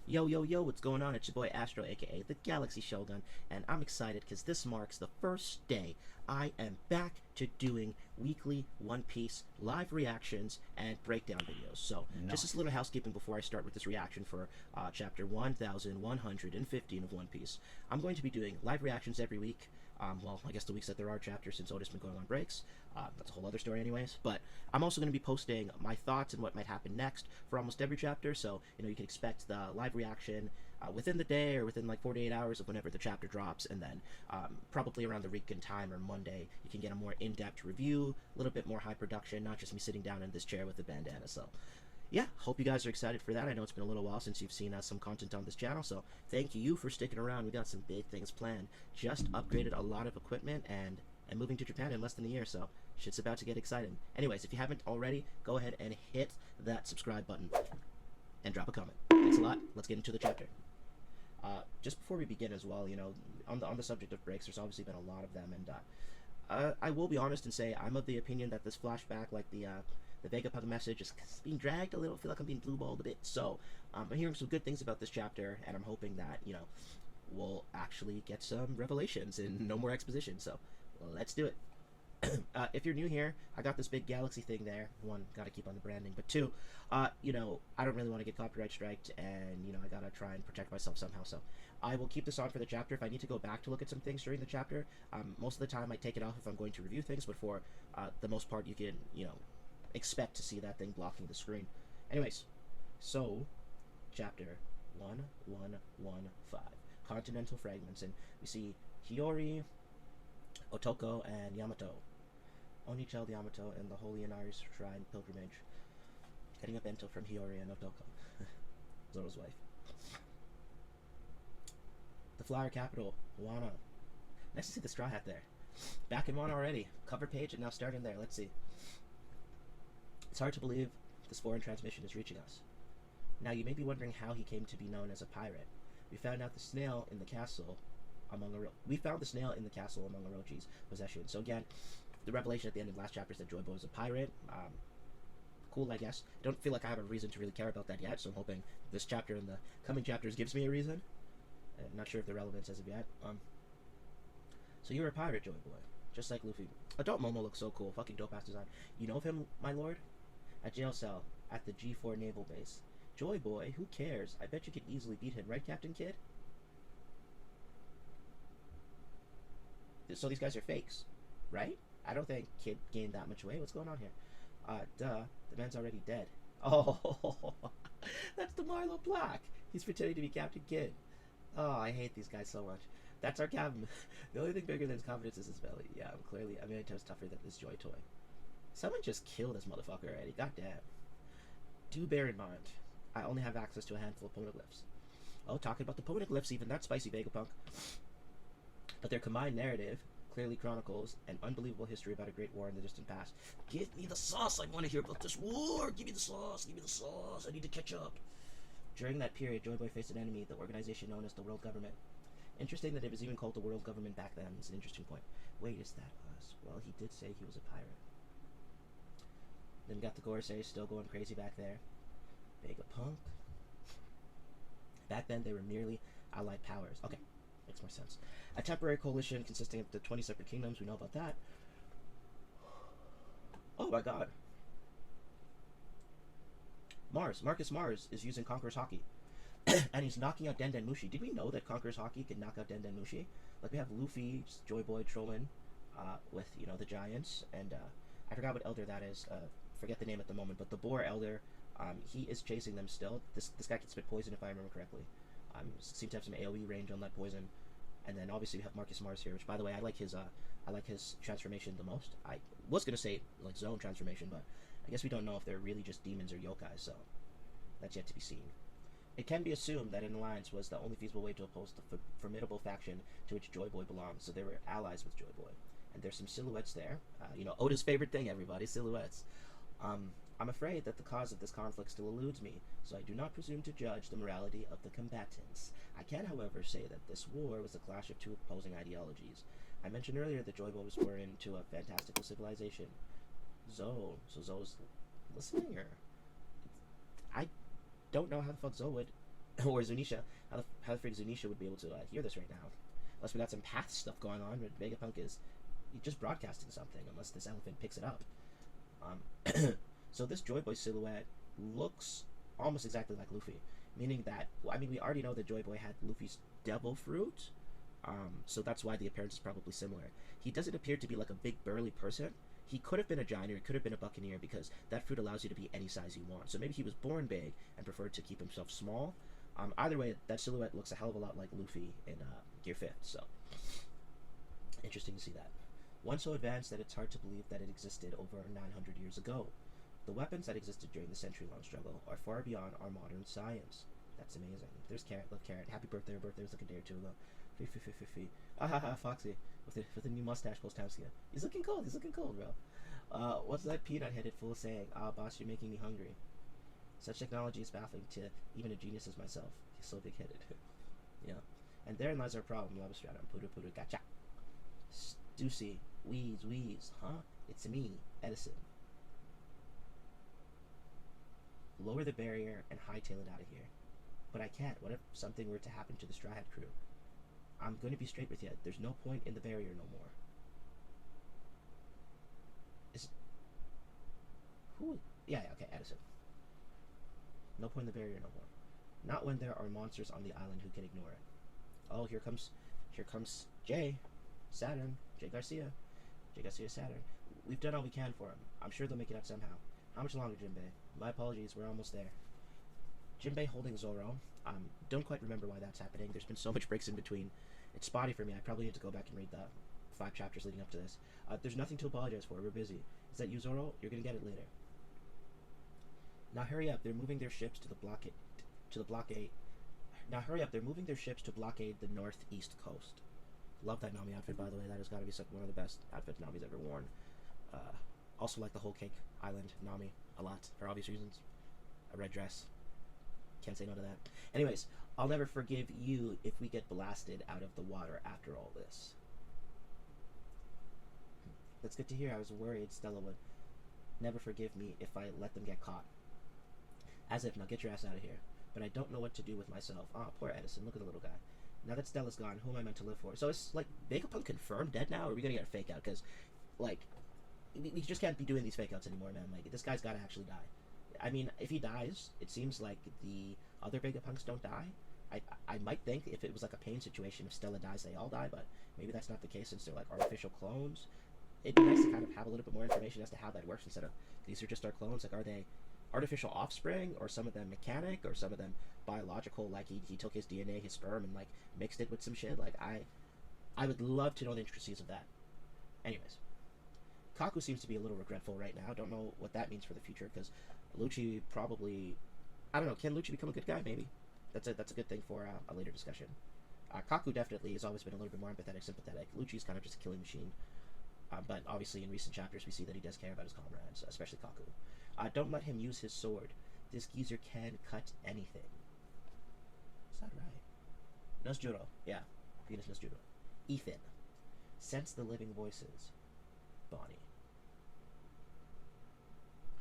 Yo, yo, yo, what's going on? It's your boy Astro, aka the Galaxy Shogun, and I'm excited because this marks the first day I am back to doing weekly One Piece live reactions and breakdown videos. So, just this little housekeeping before I start with this reaction for chapter 1115 of One Piece. I'm going to be doing live reactions every week. Well, I guess the weeks that there are chapters since Otis been going on breaks. That's a whole other story, anyways. But I'm also going to be posting my thoughts and what might happen next for almost every chapter. So, you can expect the live reaction within the day or within like 48 hours of whenever the chapter drops. And then probably around the Rican time or Monday, you can get a more in depth review, a little bit more high production, not just me sitting down in this chair with a bandana. So, yeah, hope you guys are excited for that. I know it's been a little while since you've seen some content on this channel, so thank you for sticking around. We got some big things planned. Just upgraded a lot of equipment and I'm moving to Japan in less than a year, so shit's about to get exciting. Anyways, if you haven't already, go ahead and hit that subscribe button and drop a comment. Thanks a lot. Let's get into the chapter. Just before we begin as well, on the subject of breaks, there's obviously been a lot of them, and I will be honest and say I'm of the opinion that this flashback, like the Vegapunk message, is being dragged a little. I feel like I'm being blue-balled a bit. So I'm hearing some good things about this chapter, and I'm hoping that we'll actually get some revelations and no more exposition. So let's do it. If you're new here, I got this big galaxy thing there. One, gotta keep on the branding, but two, I don't really want to get copyright striked, and I gotta try and protect myself somehow. So I will keep this on for the chapter. If I need to go back to look at some things during the chapter, most of the time I take it off if I'm going to review things. But for the most part, you can expect to see that thing blocking the screen. Anyways, so chapter 1115, Continental Fragments, and we see Hiyori, Otoko, and Yamato. Oni child Yamato and the Holy Inari's Shrine pilgrimage, getting a bento from Hiyori and Otoko, Zoro's wife. The flower capital, Wano. Nice to see the straw hat there. Back in Wano already. Cover page and now starting there. Let's see. It's hard to believe this foreign transmission is reaching us. Now you may be wondering how he came to be known as a pirate. We found the snail in the castle among Orochi's possessions. So again, the revelation at the end of last chapter is that Joy Boy is a pirate. Cool, I guess. I don't feel like I have a reason to really care about that yet, so I'm hoping this chapter and the coming chapters gives me a reason. I'm not sure if the relevance as of yet. So you're a pirate, Joy Boy, just like Luffy. Adult Momo looks so cool. Fucking dope ass design. You know of him, my lord? At jail cell at the G4 naval base. Joy Boy, who cares? I bet you could easily beat him, right, Captain Kidd? So these guys are fakes, right? I don't think Kid gained that much weight. What's going on here? Duh. The man's already dead. Oh, that's the Marlowe Black. He's pretending to be Captain Kidd. Oh, I hate these guys so much. That's our Captain. The only thing bigger than his confidence is his belly. Yeah, clearly, a million times tougher than this Joy Toy. Someone just killed this motherfucker already. Goddamn. Do bear in mind, I only have access to a handful of poneglyphs. Oh, talking about the poneglyphs, even that's spicy, Vegapunk. But their combined narrative clearly chronicles an unbelievable history about a great war in the distant past. Give me the sauce! I want to hear about this war! Give me the sauce! Give me the sauce! I need to catch up! During that period, Joy Boy faced an enemy, the organization known as the World Government. Interesting that it was even called the World Government back then. It's an interesting point. Wait, is that us? Well, he did say he was a pirate. Then we got the Gorosei still going crazy back there. Vegapunk. Back then, they were merely allied powers. Okay, makes more sense. A temporary coalition consisting of the 20 separate kingdoms. We know about that. Oh my god. Marcus Mars is using Conqueror's Haki. And he's knocking out Denden Mushi. Did we know that Conqueror's Haki could knock out Denden Mushi? Like, we have Luffy, Joy Boy, trolling with, the giants. And I forgot what elder that is. Forget the name at the moment. But the Boar Elder, he is chasing them still. This guy can spit poison if I remember correctly. Seems to have some AoE range on that poison. And then obviously we have Marcus Mars here, which, by the way, I like his transformation the most. I was gonna say like zone transformation, but I guess we don't know if they're really just demons or yokai, so that's yet to be seen. It can be assumed that an alliance was the only feasible way to oppose the formidable faction to which Joy Boy belongs, so they were allies with Joy Boy. And there's some silhouettes there. Oda's favorite thing, everybody, silhouettes. I'm afraid that the cause of this conflict still eludes me, so I do not presume to judge the morality of the combatants. I can, however, say that this war was a clash of two opposing ideologies. I mentioned earlier that Joy Boy was born into a fantastical civilization. So Zoe's listening, or... I don't know how the fuck Zoe would or Zunisha. How the frig Zunisha would be able to hear this right now? Unless we got some path stuff going on, but Vegapunk is just broadcasting something, unless this elephant picks it up. So this Joy Boy silhouette looks almost exactly like Luffy, meaning that, I mean, we already know that Joy Boy had Luffy's devil fruit, so that's why the appearance is probably similar. He doesn't appear to be like a big burly person. He could have been a giant, or he could have been a buccaneer, because that fruit allows you to be any size you want. So maybe he was born big and preferred to keep himself small. Either way, that silhouette looks a hell of a lot like Luffy in Gear 5th, so interesting to see that. One so advanced that it's hard to believe that it existed over 900 years ago. The weapons that existed during the century-long struggle are far beyond our modern science. That's amazing. There's Carrot. Love Carrot. Happy birthday. Her birthday was like a day or two ago. Fee. Ah ha ha, Foxy. With a new mustache post time skin. He's looking cold. He's looking cold, bro. What's that peanut headed fool saying? Ah, boss, you're making me hungry. Such technology is baffling to even a genius as myself. He's so big-headed. Yeah. And therein lies our problem, Labastratum. Pudu, gotcha. Stussy. Wheeze. Huh? It's me, Edison. Lower the barrier and hightail it out of here. But I can't. What if something were to happen to the Straw Hat crew? I'm going to be straight with you. There's no point in the barrier no more. Who? Yeah, okay, Edison. No point in the barrier no more. Not when there are monsters on the island who can ignore it. Oh, here comes Jay Garcia Saturn. We've done all we can for him. I'm sure they'll make it out somehow. How much longer, Jinbei? My apologies, we're almost there. Jinbei holding Zoro. Don't quite remember why that's happening. There's been so much breaks in between. It's spotty for me. I probably need to go back and read the 5 chapters leading up to this. There's nothing to apologize for. We're busy. Is that you, Zoro? You're gonna get it later. Now hurry up. They're moving their ships to the blockade. Now hurry up. They're moving their ships to blockade the northeast coast. Love that Nami outfit, by the way. That has got to be one of the best outfits Nami's ever worn. Also like the whole Cake Island Nami a lot, for obvious reasons. A red dress. Can't say no to that. Anyways, I'll never forgive you if we get blasted out of the water after all this. That's good to hear. I was worried Stella would never forgive me if I let them get caught. As if, now get your ass out of here. But I don't know what to do with myself. Ah, poor Edison. Look at the little guy. Now that Stella's gone, who am I meant to live for? So it's like, Vegapunk confirmed dead now, or are we gonna get a fake out? Because, like, we just can't be doing these fake outs anymore, man. Like, this guy's gotta actually die. I mean, if he dies, it seems like the other Vegapunks don't die. I might think if it was like a Pain situation, if Stella dies, they all die, but maybe that's not the case since they're like artificial clones. It'd be nice to kind of have a little bit more information as to how that works instead of these are just our clones. Like, are they artificial offspring, or some of them mechanic, or some of them biological? Like he took his DNA, his sperm, and like mixed it with some shit. Like I would love to know the intricacies of that. Anyways, Kaku seems to be a little regretful right now. Don't know what that means for the future, because Lucci probably, I don't know. Can Lucci become a good guy? Maybe. That's a good thing for a later discussion. Kaku definitely has always been a little bit more empathetic, sympathetic. Lucci's kind of just a killing machine. But obviously in recent chapters we see that he does care about his comrades, especially Kaku. Don't let him use his sword. This geezer can cut anything. Is that right? Nosjuro. Yeah. Venus Nosjuro. Ethan. Sense the living voices. Bonnie.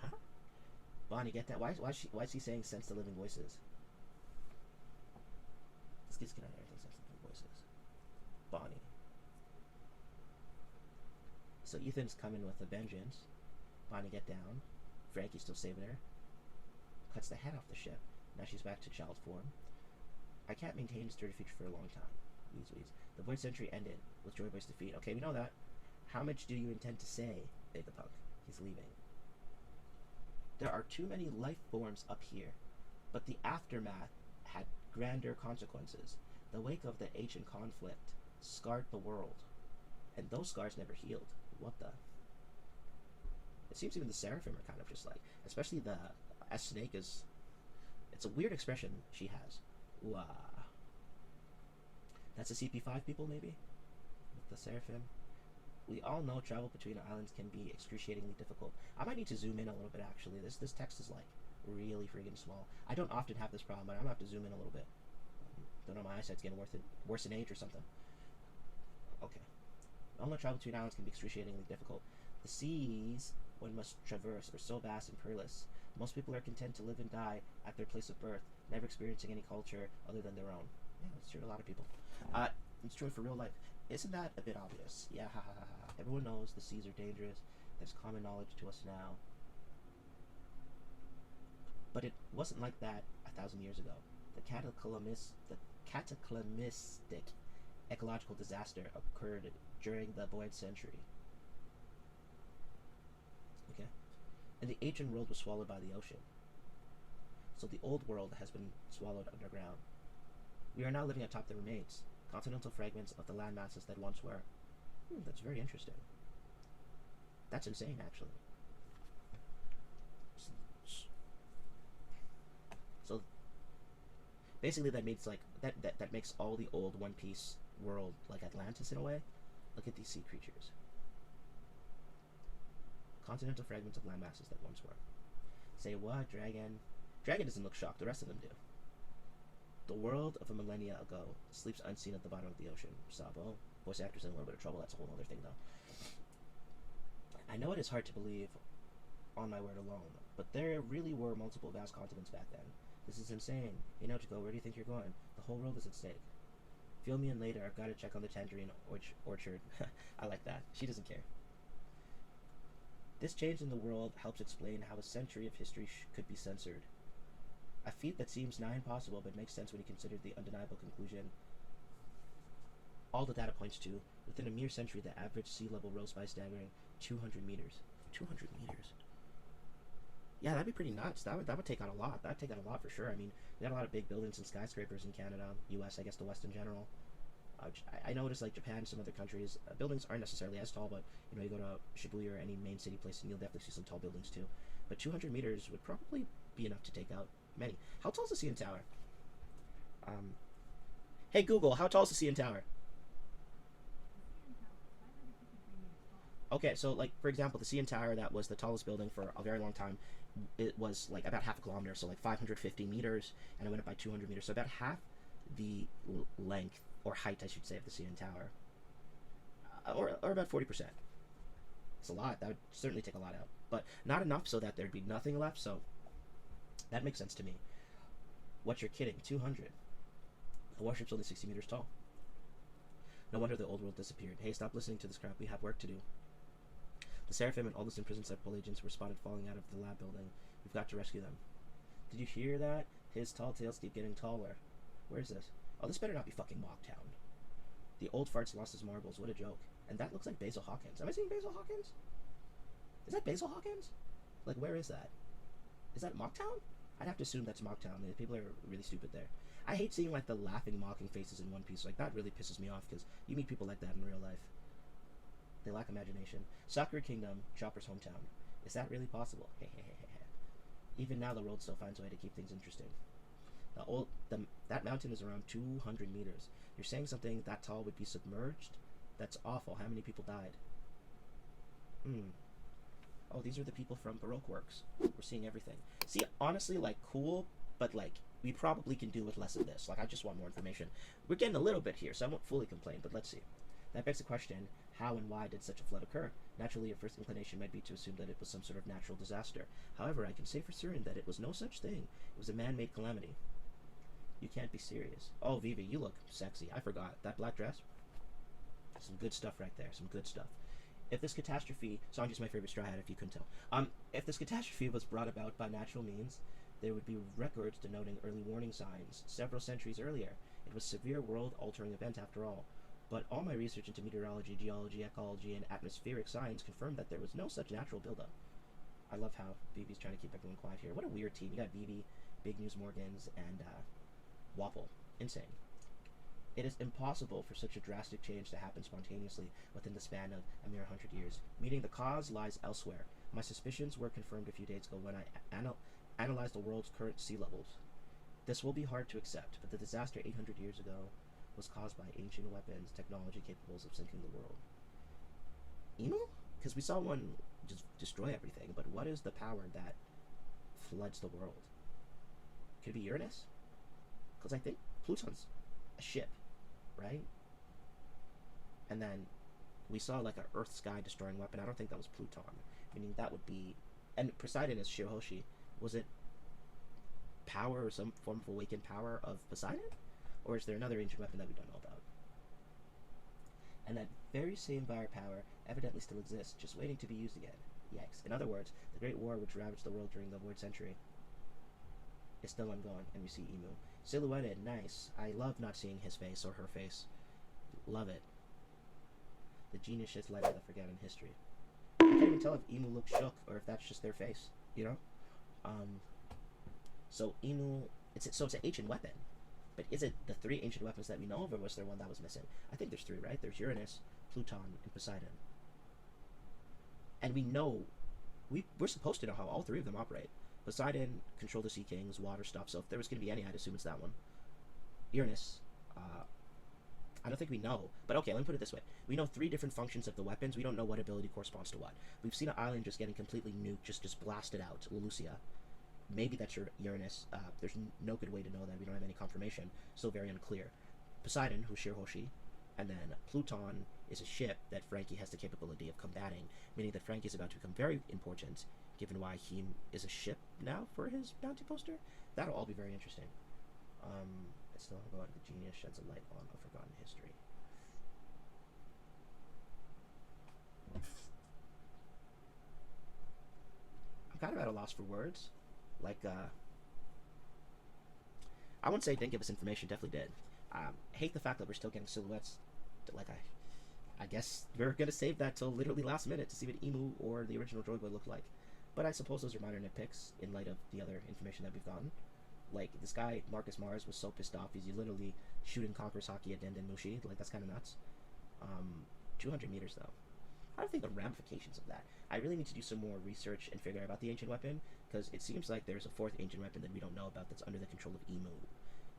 Huh? Bonnie, get that? Why is he saying sense the living voices? This kid's getting everything. Sense the living voices. Bonnie. So Ethan's coming with a vengeance. Bonnie, get down. Frankie's still saving her. Cuts the head off the ship. Now she's back to child form. I can't maintain a sturdy future for a long time. Wheeze. The Void Century ended with Joy Boy's defeat. Okay, we know that. How much do you intend to say, Vegapunk? He's leaving. There are too many life forms up here, but the aftermath had grander consequences. The wake of the ancient conflict scarred the world, and those scars never healed. What the? It seems even the Seraphim are kind of just like, especially the S-Snake is, it's a weird expression she has. Ooh, that's the CP5 people, maybe? With the Seraphim. We all know travel between islands can be excruciatingly difficult. I might need to zoom in a little bit, actually. This text is, like, really friggin' small. I don't often have this problem, but I'm gonna have to zoom in a little bit. Don't know, my eyesight's getting worse in age or something. Okay. We all know travel between islands can be excruciatingly difficult. The seas one must traverse are so vast and perilous. Most people are content to live and die at their place of birth, never experiencing any culture other than their own. Yeah, that's true. A lot of people. It's true for real life. Isn't that a bit obvious? Yeah, ha ha ha ha. Everyone knows the seas are dangerous. That's common knowledge to us now. But it wasn't like that 1,000 years ago. The cataclysmic ecological disaster occurred during the Void Century. Okay? And the ancient world was swallowed by the ocean. So the old world has been swallowed underground. We are now living atop the remains, continental fragments of the land masses that once were. That's very interesting. That's insane, actually. So basically, that makes that makes all the old One Piece world like Atlantis in a way. Look at these sea creatures. Continental fragments of land masses that once were. Say what, Dragon? Dragon doesn't look shocked. The rest of them do. The world of a millennia ago sleeps unseen at the bottom of the ocean. Sabo, voice actors in a little bit of trouble. That's a whole other thing, though. I know it is hard to believe on my word alone, but there really were multiple vast continents back then. This is insane. You know, Chico, where do you think you're going? The whole world is at stake. Fill me in later. I've got to check on the tangerine orchard. I like that. She doesn't care. This change in the world helps explain how a century of history could be censored. A feat that seems nigh impossible but makes sense when you consider the undeniable conclusion. All the data points to, within a mere century, the average sea level rose by a staggering 200 meters. 200 meters. Yeah, that'd be pretty nuts. That would take on a lot. That'd take on a lot for sure. I mean, we got a lot of big buildings and skyscrapers in Canada, U.S., I guess the West in general. I noticed like Japan, some other countries, buildings aren't necessarily as tall, but you know, you go to Shibuya or any main city place, and you'll definitely see some tall buildings too. But 200 meters would probably be enough to take out many. How tall is the CN Tower? Hey Google, how tall is the CN Tower? Okay, so like for example, the CN Tower that was the tallest building for a very long time, it was like about half a kilometer, so like 550 meters, and it went up by 200 meters, so about half the length or height, I should say, of the CN Tower, or about 40%. It's a lot. That would certainly take a lot out, but not enough so that there'd be nothing left. So that makes sense to me. What, you're kidding? 200. The warship's only 60 meters tall. No wonder the old world disappeared. Hey, stop listening to this crap. We have work to do. The Seraphim and all those imprisoned Sepul agents were spotted falling out of the lab building. We've got to rescue them. Did you hear that? His tall tales keep getting taller. Where is this? Oh, this better not be fucking Mocktown. The old farts lost his marbles. What a joke. And that looks like Basil Hawkins. Am I seeing Basil Hawkins? Is that Basil Hawkins? Like, where is that? Is that Mocktown? I'd have to assume that's Mocktown. I mean, people are really stupid there. I hate seeing, like, the laughing, mocking faces in One Piece. Like, that really pisses me off, because you meet people like that in real life. They lack imagination. Sakura Kingdom, Chopper's hometown. Is that really possible? Even now, the world still finds a way to keep things interesting. That mountain is around 200 meters. You're saying something that tall would be submerged? That's awful. How many people died? Oh, these are the people from Baroque Works. We're seeing everything. See, honestly, like, cool, but, like, we probably can do with less of this. Like, I just want more information. We're getting a little bit here, so I won't fully complain, but let's see. That begs the question, how and why did such a flood occur? Naturally, your first inclination might be to assume that it was some sort of natural disaster. However, I can say for certain that it was no such thing. It was a man-made calamity. You can't be serious. Oh, Vivi, you look sexy. I forgot. That black dress? Some good stuff right there. Some good stuff. If this catastrophe... Sanji's my favorite Straw Hat, if you couldn't tell. If this catastrophe was brought about by natural means, there would be records denoting early warning signs several centuries earlier. It was a severe world-altering event after all. But all my research into meteorology, geology, ecology, and atmospheric science confirmed that there was no such natural buildup. I love how Vivi's trying to keep everyone quiet here. What a weird team. You got Vivi, Big News Morgans, and Wapple. Insane. It is impossible for such a drastic change to happen spontaneously within the span of a mere 100 years, meaning the cause lies elsewhere. My suspicions were confirmed a few days ago when I analyzed the world's current sea levels. This will be hard to accept, but the disaster 800 years ago was caused by ancient weapons, technology capable of sinking the world. Emu? Because we saw one just destroy everything, but what is the power that floods the world? Could it be Uranus? Because I think Pluton's a ship, right? And then we saw like an Earth sky destroying weapon. I don't think that was Pluton, meaning that would be. And Poseidon is Shirahoshi. Was it power or some form of awakened power of Poseidon? Or is there another ancient weapon that we don't know about? And that very same Fire power evidently still exists, just waiting to be used again. Yikes. In other words, the Great War which ravaged the world during the Void Century is still ongoing, and we see Emu. Silhouetted, nice. I love not seeing his face or her face. Love it. The genius shits light of the forgotten history. I can't even tell if Emu looks shook or if that's just their face, you know? So Emu, it's an ancient weapon. But is it the 3 ancient weapons that we know of, or was there one that was missing? I think there's 3, right? There's Uranus, Pluton, and Poseidon. And we know, we're supposed to know how all 3 of them operate. Poseidon controlled the Sea Kings, water stuff, so if there was going to be any, I'd assume it's that one. Uranus, I don't think we know. But okay, let me put it this way. We know 3 different functions of the weapons. We don't know what ability corresponds to what. We've seen an island just getting completely nuked, just blasted out, Lelucia. Maybe that's your Uranus. There's no good way to know that. We don't have any confirmation. Still very unclear. Poseidon, who's Shirahoshi, and then Pluton is a ship that Franky has the capability of combating, meaning that Franky is about to become very important, given why he is a ship now for his bounty poster. That'll all be very interesting. I still haven't got the genius sheds a light on a forgotten history. I'm kind of at a loss for words. Like, I wouldn't say it didn't give us information, definitely did. Hate the fact that we're still getting silhouettes. Like, I guess we're gonna save that till literally last minute to see what Emu or the original Droid Boy looked like. But I suppose those are minor nitpicks in light of the other information that we've gotten. Like, this guy, Marcus Mars, was so pissed off, he's literally shooting Conqueror's Haki at Denden Mushi. Like, that's kind of nuts. 200 meters, though. I don't think the ramifications of that. I really need to do some more research and figure out about the ancient weapon, because it seems like there's a 4th ancient weapon that we don't know about that's under the control of Emu.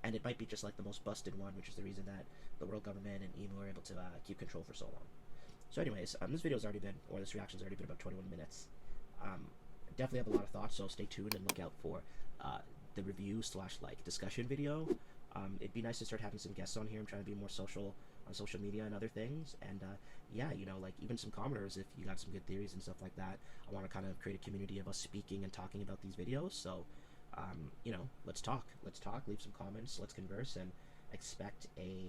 And it might be just like the most busted one, which is the reason that the world government and Emu are able to keep control for so long. So anyways, this video's already been, or this reaction's already been about 21 minutes. Definitely have a lot of thoughts, so stay tuned and look out for the review / like discussion video. It'd be nice to start having some guests on here. I'm trying to be more social on social media and other things, and yeah, you know, like even some commenters, if you got some good theories and stuff like that. I want to kind of create a community of us speaking and talking about these videos, so you know, let's talk, leave some comments, let's converse, and expect a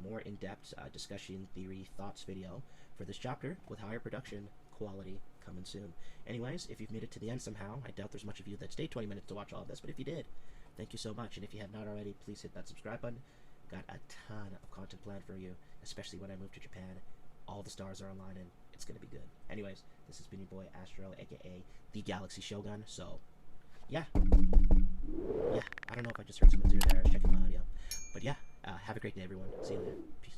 more in-depth discussion, theory, thoughts video for this chapter with higher production quality coming soon. Anyways, if you've made it to the end somehow, I doubt there's much of you that stayed 20 minutes to watch all of this, but if you did, thank you so much, and if you have not already, please hit that subscribe button. Got a ton of content planned for you, especially when I move to Japan. All the stars are aligning. It's gonna be good. Anyways, this has been your boy Astro, aka the Galaxy Shogun. So, yeah. I don't know if I just heard someone through there. I was checking my audio, but yeah. Have a great day, everyone. See you later. Peace.